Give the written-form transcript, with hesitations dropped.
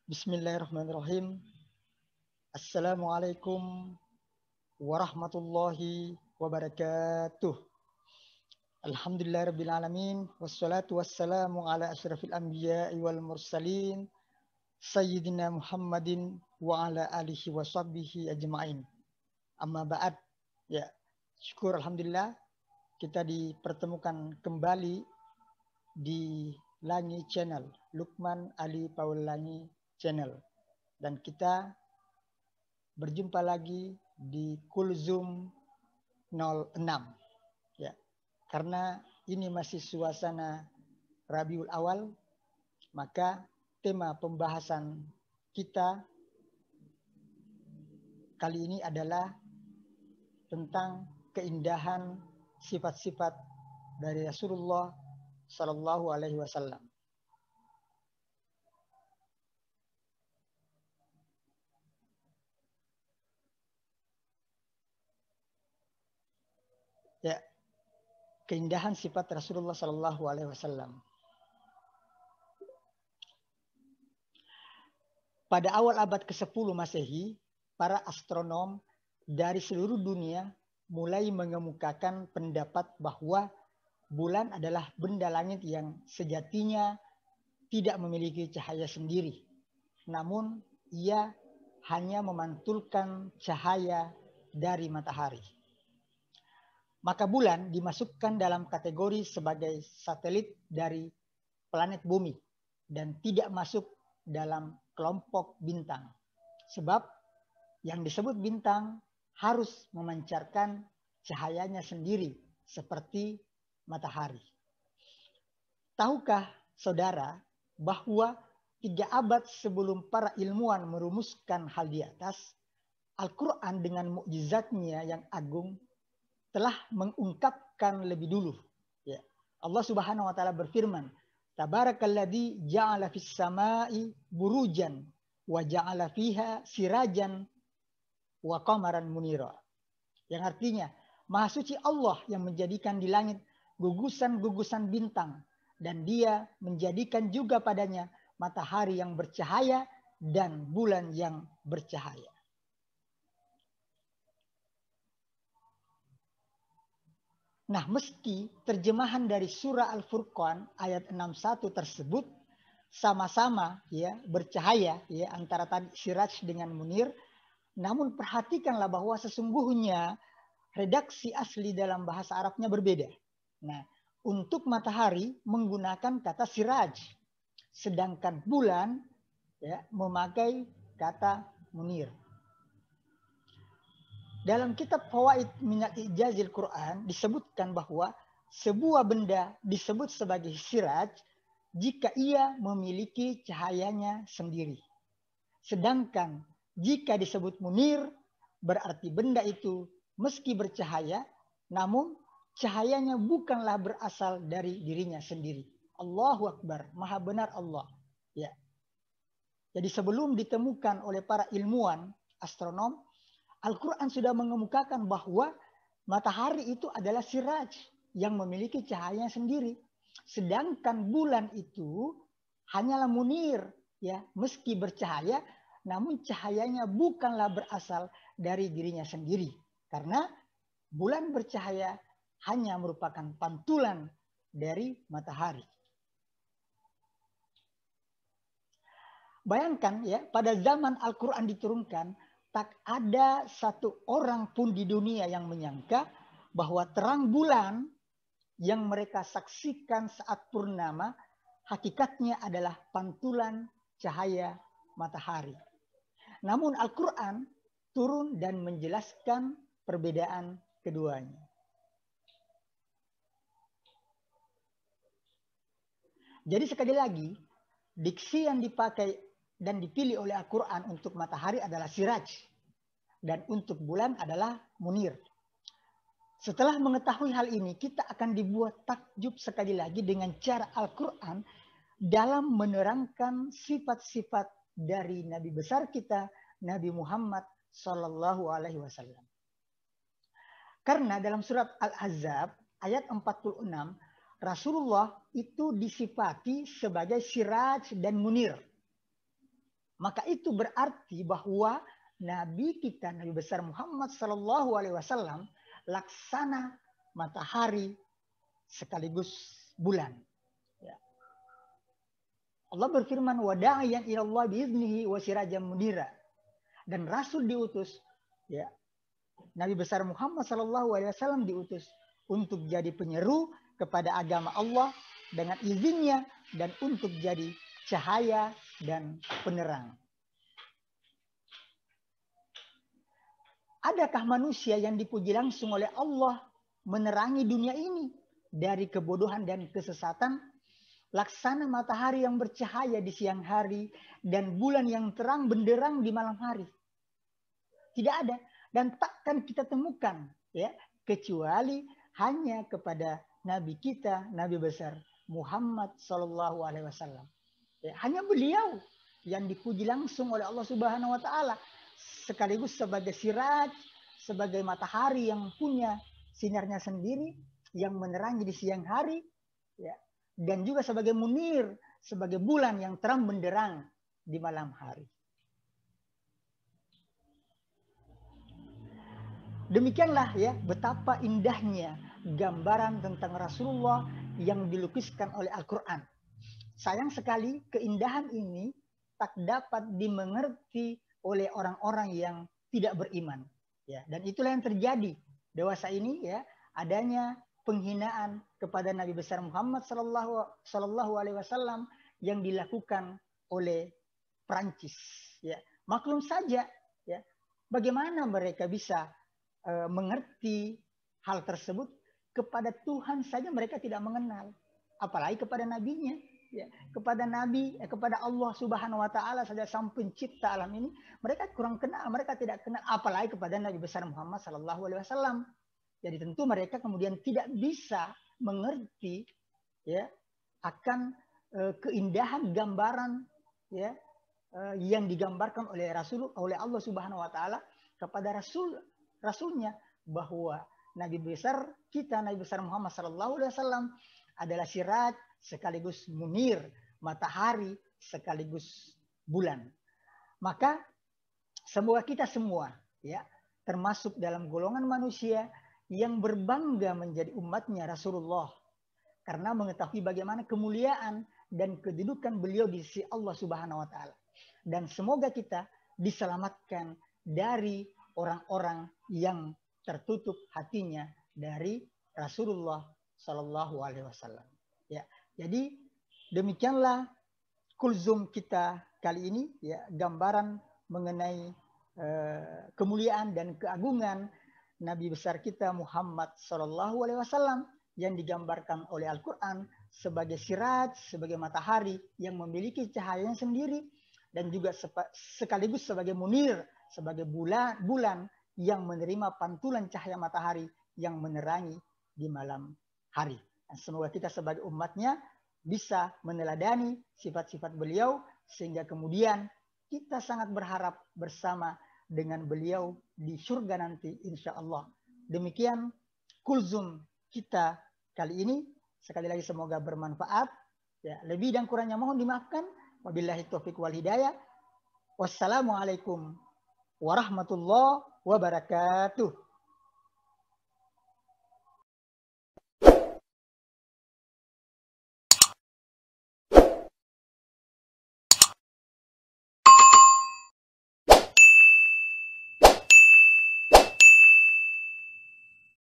Bismillahirrahmanirrahim. Assalamualaikum warahmatullahi wabarakatuh. Alhamdulillahirabbil alamin wassalatu wassalamu ala asyrafil anbiya'i wal mursalin sayyidina Muhammadin wa ala alihi wa sahbihi ajmain. Amma ba'd. Ya, syukur alhamdulillah kita dipertemukan kembali di Langi Channel, Lukman Ali Paulangi Channel, dan kita berjumpa lagi di Kulzum 06 ya, karena ini masih suasana Rabiul Awal, maka tema pembahasan kita kali ini adalah tentang keindahan sifat-sifat dari Rasulullah Sallallahu Alaihi Wasallam. Ya, keindahan sifat Rasulullah Sallallahu Alaihi Wasallam. Pada awal abad ke-10 Masehi, para astronom dari seluruh dunia mulai mengemukakan pendapat bahwa bulan adalah benda langit yang sejatinya tidak memiliki cahaya sendiri. Namun, ia hanya memantulkan cahaya dari matahari. Maka bulan dimasukkan dalam kategori sebagai satelit dari planet bumi dan tidak masuk dalam kelompok bintang. Sebab yang disebut bintang harus memancarkan cahayanya sendiri seperti matahari. Tahukah saudara bahwa 3 abad sebelum para ilmuwan merumuskan hal di atas, Al-Quran dengan mukjizatnya yang agung telah mengungkapkan lebih dulu. Ya. Allah Subhanahu wa taala berfirman, Tabarakalladzi ja'ala fis sama'i burujan wa ja'ala fiha sirajan wa qamaran munira. Yang artinya, Maha suci Allah yang menjadikan di langit gugusan-gugusan bintang, dan Dia menjadikan juga padanya matahari yang bercahaya dan bulan yang bercahaya. Nah, meski terjemahan dari surah Al-Furqan ayat 61 tersebut sama-sama ya bercahaya ya antara tadi siraj dengan munir, namun perhatikanlah bahwa sesungguhnya redaksi asli dalam bahasa Arabnya berbeda. Nah, untuk matahari menggunakan kata siraj, sedangkan bulan ya memakai kata munir. Dalam kitab Fawaid Minal Ijazil Quran disebutkan bahwa sebuah benda disebut sebagai siraj jika ia memiliki cahayanya sendiri. Sedangkan jika disebut munir berarti benda itu meski bercahaya namun cahayanya bukanlah berasal dari dirinya sendiri. Allahu Akbar, Maha benar Allah. Ya. Jadi sebelum ditemukan oleh para ilmuwan astronom, Al-Quran sudah mengemukakan bahwa matahari itu adalah siraj yang memiliki cahayanya sendiri. Sedangkan bulan itu hanyalah munir, ya, meski bercahaya, namun cahayanya bukanlah berasal dari dirinya sendiri. Karena bulan bercahaya hanya merupakan pantulan dari matahari. Bayangkan ya, pada zaman Al-Quran diturunkan, tak ada satu orang pun di dunia yang menyangka bahwa terang bulan yang mereka saksikan saat purnama hakikatnya adalah pantulan cahaya matahari. Namun Al-Quran turun dan menjelaskan perbedaan keduanya. Jadi sekali lagi, diksi yang dipakai dan dipilih oleh Al-Quran untuk matahari adalah siraj, dan untuk bulan adalah munir. Setelah mengetahui hal ini, kita akan dibuat takjub sekali lagi dengan cara Al-Quran dalam menerangkan sifat-sifat dari Nabi besar kita, Nabi Muhammad Sallallahu Alaihi Wasallam. Karena dalam surat Al-Ahzab ayat 46, Rasulullah itu disifati sebagai siraj dan munir. Maka itu berarti bahwa Nabi kita, Nabi besar Muhammad Sallallahu Alaihi Wasallam, laksana matahari sekaligus bulan. Ya. Allah berfirman, wada'iyan ilallah biiznihi wa sirajan munira. Dan Rasul diutus, ya, Nabi besar Muhammad Sallallahu Alaihi Wasallam diutus untuk jadi penyeru kepada agama Allah dengan izinnya dan untuk jadi cahaya dan penerang. Adakah manusia yang dipuji langsung oleh Allah menerangi dunia ini dari kebodohan dan kesesatan? Laksana matahari yang bercahaya di siang hari dan bulan yang terang benderang di malam hari. Tidak ada dan takkan kita temukan, ya, kecuali hanya kepada Nabi kita, Nabi besar Muhammad Sallallahu Alaihi Wasallam. Ya, hanya beliau yang dipuji langsung oleh Allah Subhanahu Wa Taala, sekaligus sebagai siraj, sebagai matahari yang punya sinarnya sendiri, yang menerangi di siang hari, ya, dan juga sebagai munir, sebagai bulan yang terang benderang di malam hari. Demikianlah, ya, betapa indahnya gambaran tentang Rasulullah yang dilukiskan oleh Al-Quran. Sayang sekali keindahan ini tak dapat dimengerti oleh orang-orang yang tidak beriman. Ya, dan itulah yang terjadi dewasa ini, ya, adanya penghinaan kepada Nabi besar Muhammad Sallallahu Alaihi Wasallam yang dilakukan oleh Prancis. Ya, maklum saja, ya, bagaimana mereka bisa mengerti hal tersebut. Kepada Tuhan saja mereka tidak mengenal, apalagi kepada nabinya. Ya, kepada Nabi, kepada Allah Subhanahu Wa Taala saja, sang pencipta alam ini, mereka kurang kenal, mereka tidak kenal, apalagi kepada Nabi besar Muhammad Sallallahu Alaihi Wasallam. Jadi tentu mereka kemudian tidak bisa mengerti, ya, akan keindahan gambaran, ya, yang digambarkan oleh Allah Subhanahu Wa Taala kepada Rasulnya, bahwa Nabi besar kita, Nabi besar Muhammad Sallallahu Alaihi Wasallam adalah siraj sekaligus munir, matahari sekaligus bulan. Maka semoga kita semua, ya, termasuk dalam golongan manusia yang berbangga menjadi umatnya Rasulullah, karena mengetahui bagaimana kemuliaan dan kedudukan beliau di sisi Allah Subhanahu Wa Taala. Dan semoga kita diselamatkan dari orang-orang yang tertutup hatinya dari Rasulullah Sallallahu Alaihi Wasallam. Ya, jadi demikianlah kulzum kita kali ini, ya, gambaran mengenai kemuliaan dan keagungan Nabi besar kita Muhammad Sallallahu Alaihi Wasallam yang digambarkan oleh Al-Quran sebagai siraj, sebagai matahari yang memiliki cahayanya sendiri, dan juga sekaligus sebagai munir, sebagai bulan yang menerima pantulan cahaya matahari yang menerangi di malam hari. Dan semoga kita sebagai umatnya bisa meneladani sifat-sifat beliau, sehingga kemudian kita sangat berharap bersama dengan beliau di surga nanti, insya Allah. Demikian kulzum kita kali ini. Sekali lagi semoga bermanfaat. Ya, lebih dan kurangnya mohon dimaafkan. Wabillahi taufiq wal hidayah. Wassalamualaikum warahmatullahi wabarakatuh.